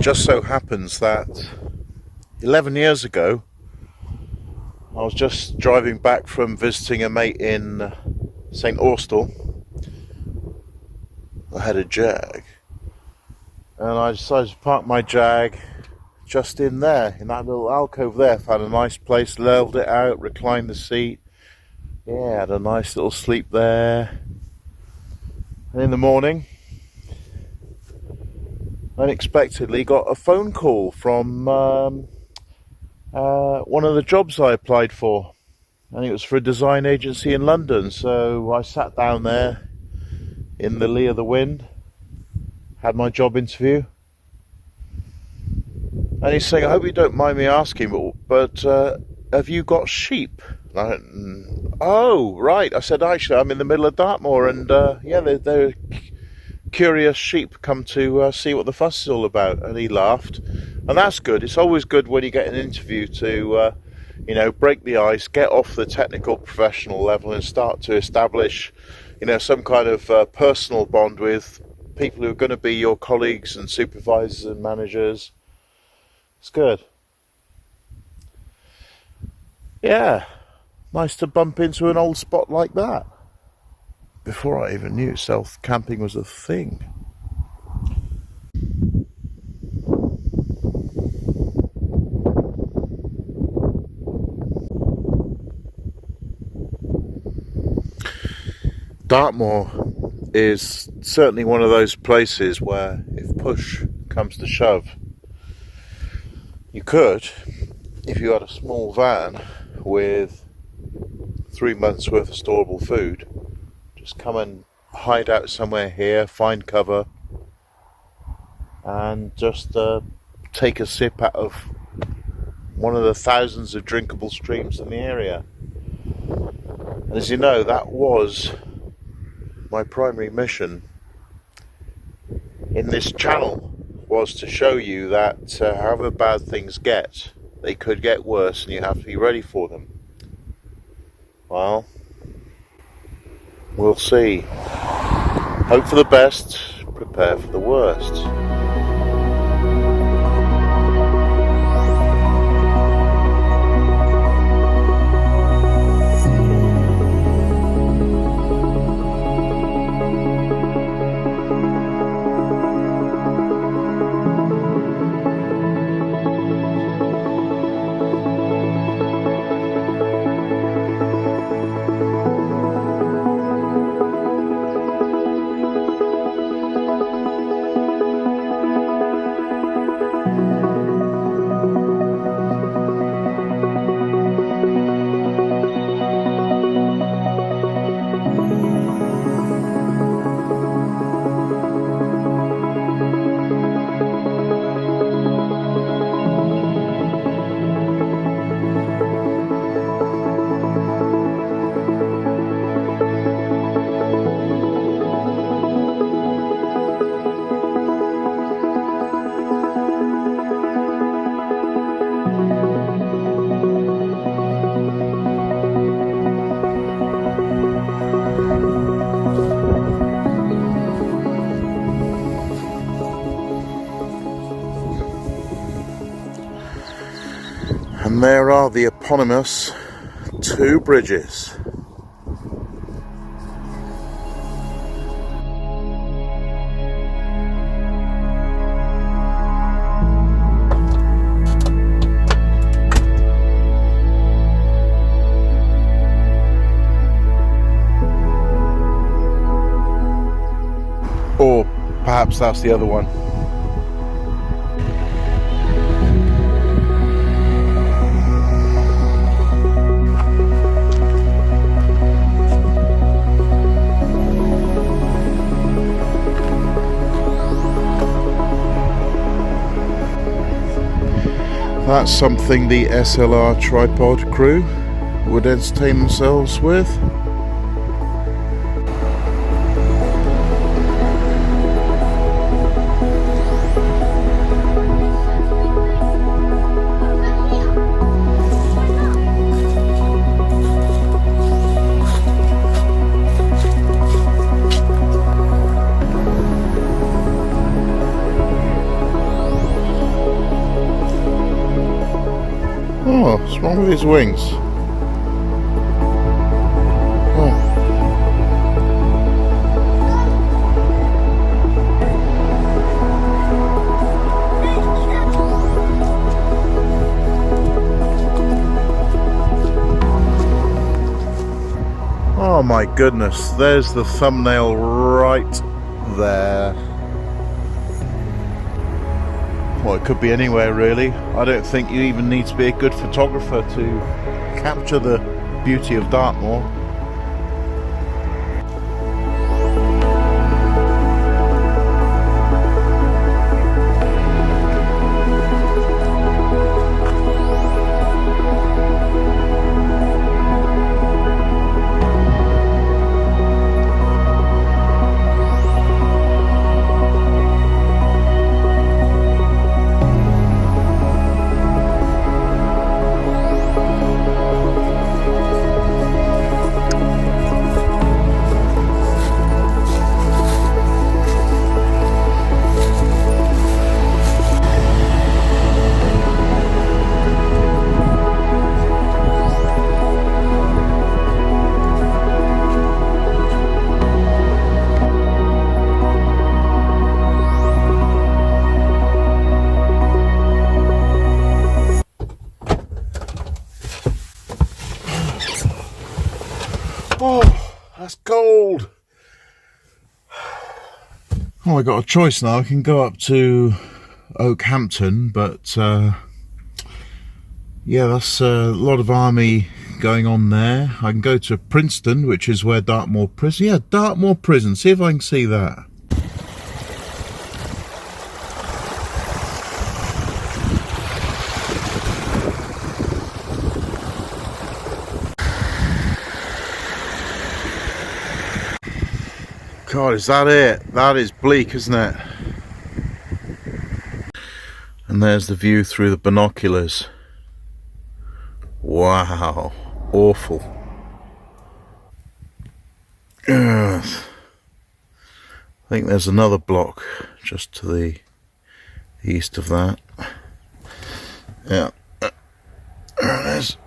just so happens that 11 years ago, I was just driving back from visiting a mate in St Austell. I had a Jag, and I decided to park my Jag just in there, in that little alcove there. Found a nice place, leveled it out, reclined the seat. Yeah, had a nice little sleep there. And in the morning, unexpectedly got a phone call from one of the jobs I applied for, and it was for a design agency in London. So I sat down there in the lee of the wind, had my job interview, and he's saying, "I hope you don't mind me asking, but have you got sheep?" And I went, "Oh, right." I said, "Actually, I'm in the middle of Dartmoor, and yeah, they're curious sheep come to see what the fuss is all about." And he laughed, and that's good. It's always good when you get an interview to break the ice, get off the technical professional level, and start to establish some kind of personal bond with people who are going to be your colleagues and supervisors and managers. It's good. Yeah, nice to bump into an old spot like that. Before I even knew stealth camping was a thing. Dartmoor is certainly one of those places where if push comes to shove, you could, if you had a small van with 3 months worth of storable food, just come and hide out somewhere here, find cover, and just take a sip out of one of the thousands of drinkable streams in the area. And as you know, that was my primary mission in this channel, was to show you that however bad things get, they could get worse, and you have to be ready for them. Well, we'll see. Hope for the best, prepare for the worst. And there are the eponymous two bridges. Or perhaps that's the other one. That's something the SLR tripod crew would entertain themselves with. Oh, what's wrong with his wings? Oh. Oh my goodness, there's the thumbnail right there. Well, it could be anywhere really. I don't think you even need to be a good photographer to capture the beauty of Dartmoor. Oh, that's cold. Oh, I got a choice now. I can go up to Oakhampton, but yeah, that's a lot of army going on there. I can go to Princetown, which is where Dartmoor Prison. Yeah, Dartmoor Prison. See if I can see that. God, is that it? That is bleak, isn't it? And there's the view through the binoculars. Wow, awful. Ugh. I think there's another block just to the east of that. Yeah, there it is.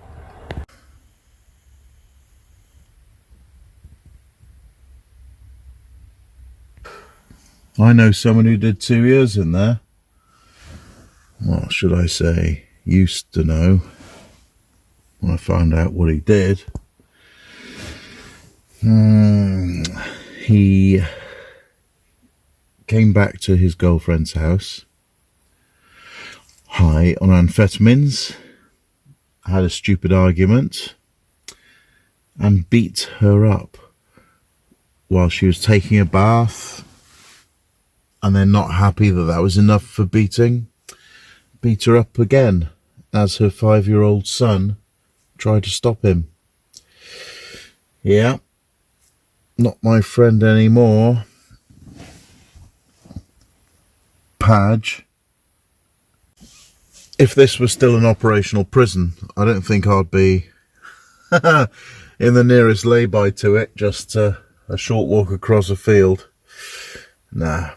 I know someone who did 2 years in there. Well, should I say, used to know, when I found out what he did. He came back to his girlfriend's house, high on amphetamines, had a stupid argument, and beat her up while she was taking a bath, and then not happy that that was enough for beating, beat her up again as her 5-year-old son tried to stop him. Yeah, not my friend anymore. Padge. If this was still an operational prison, I don't think I'd be in the nearest lay-by to it, just a short walk across a field. Nah.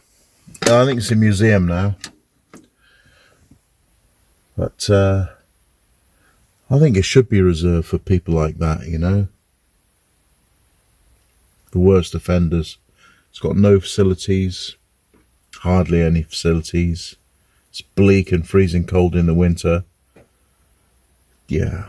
I think it's a museum now. But I think it should be reserved for people like that, you know. The worst offenders. It's got no facilities, hardly any facilities. It's bleak and freezing cold in the winter. Yeah.